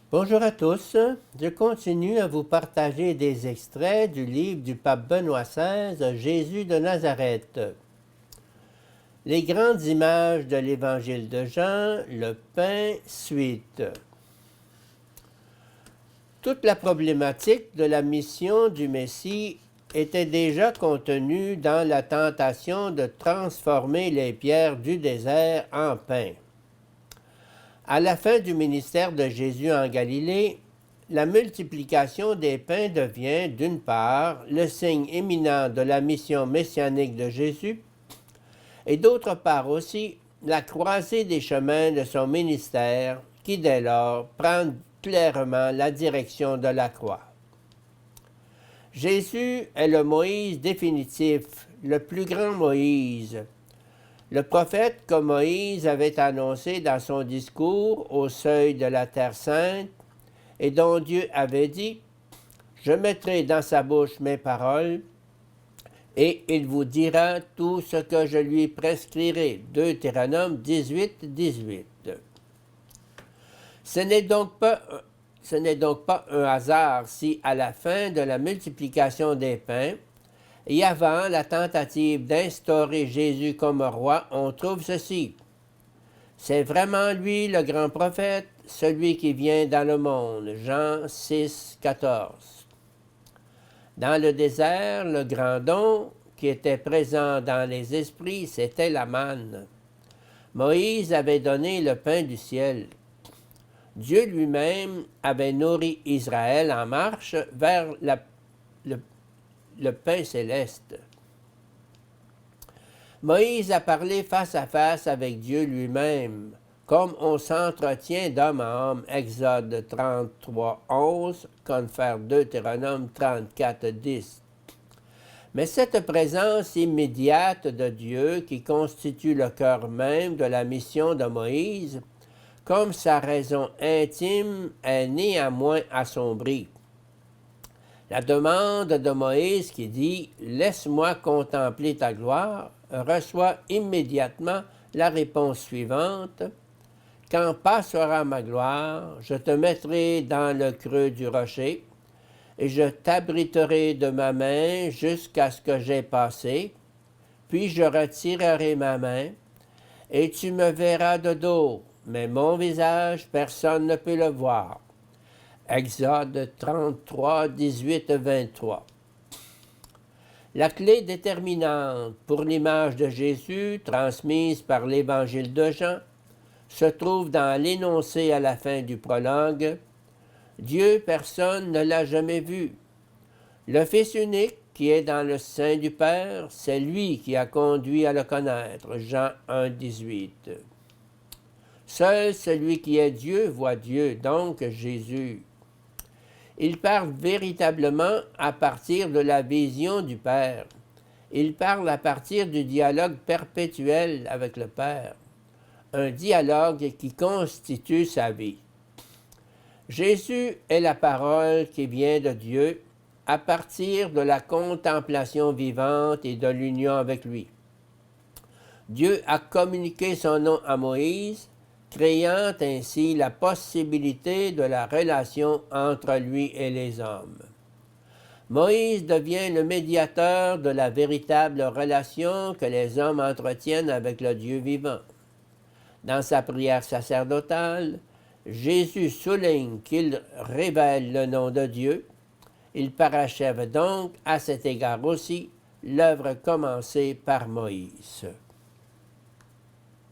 Bonjour à tous, je continue à vous partager des extraits du livre du pape Benoît XVI, Jésus de Nazareth. Les grandes images de l'évangile de Jean, le pain, suite. Toute la problématique de la mission du Messie était déjà contenue dans la tentation de transformer les pierres du désert en pain. À la fin du ministère de Jésus en Galilée, la multiplication des pains devient, d'une part, le signe éminent de la mission messianique de Jésus, et d'autre part aussi, la croisée des chemins de son ministère, qui dès lors prend clairement la direction de la croix. Jésus est le Moïse définitif, le plus grand Moïse. Le prophète que Moïse avait annoncé dans son discours au seuil de la Terre sainte, et dont Dieu avait dit « Je mettrai dans sa bouche mes paroles, et il vous dira tout ce que je lui prescrirai. » Deutéronome 18, 18. Ce n'est donc pas un hasard si, à la fin de la multiplication des pains, et avant la tentative d'instaurer Jésus comme roi, on trouve ceci. C'est vraiment lui le grand prophète, celui qui vient dans le monde. Jean 6, 14. Dans le désert, le grand don qui était présent dans les esprits, c'était la manne. Moïse avait donné le pain du ciel. Dieu lui-même avait nourri Israël en marche vers le pain céleste. Moïse a parlé face à face avec Dieu lui-même, comme on s'entretient d'homme à homme, Exode 33, 11, confère Deutéronome 34, 10. Mais cette présence immédiate de Dieu qui constitue le cœur même de la mission de Moïse, comme sa raison intime, est néanmoins assombrie. La demande de Moïse qui dit « Laisse-moi contempler ta gloire » reçoit immédiatement la réponse suivante « Quand passera ma gloire, je te mettrai dans le creux du rocher, et je t'abriterai de ma main jusqu'à ce que j'aie passé, puis je retirerai ma main, et tu me verras de dos, mais mon visage, personne ne peut le voir. » Exode 33, 18, 23. La clé déterminante pour l'image de Jésus, transmise par l'Évangile de Jean, se trouve dans l'énoncé à la fin du prologue. Dieu, personne ne l'a jamais vu. Le Fils unique, qui est dans le sein du Père, c'est lui qui a conduit à le connaître. Jean 1, 18. Seul celui qui est Dieu voit Dieu, donc Jésus. Il parle véritablement à partir de la vision du Père. Il parle à partir du dialogue perpétuel avec le Père, un dialogue qui constitue sa vie. Jésus est la parole qui vient de Dieu à partir de la contemplation vivante et de l'union avec lui. Dieu a communiqué son nom à Moïse, créant ainsi la possibilité de la relation entre lui et les hommes. Moïse devient le médiateur de la véritable relation que les hommes entretiennent avec le Dieu vivant. Dans sa prière sacerdotale, Jésus souligne qu'il révèle le nom de Dieu. Il parachève donc, à cet égard aussi, l'œuvre commencée par Moïse.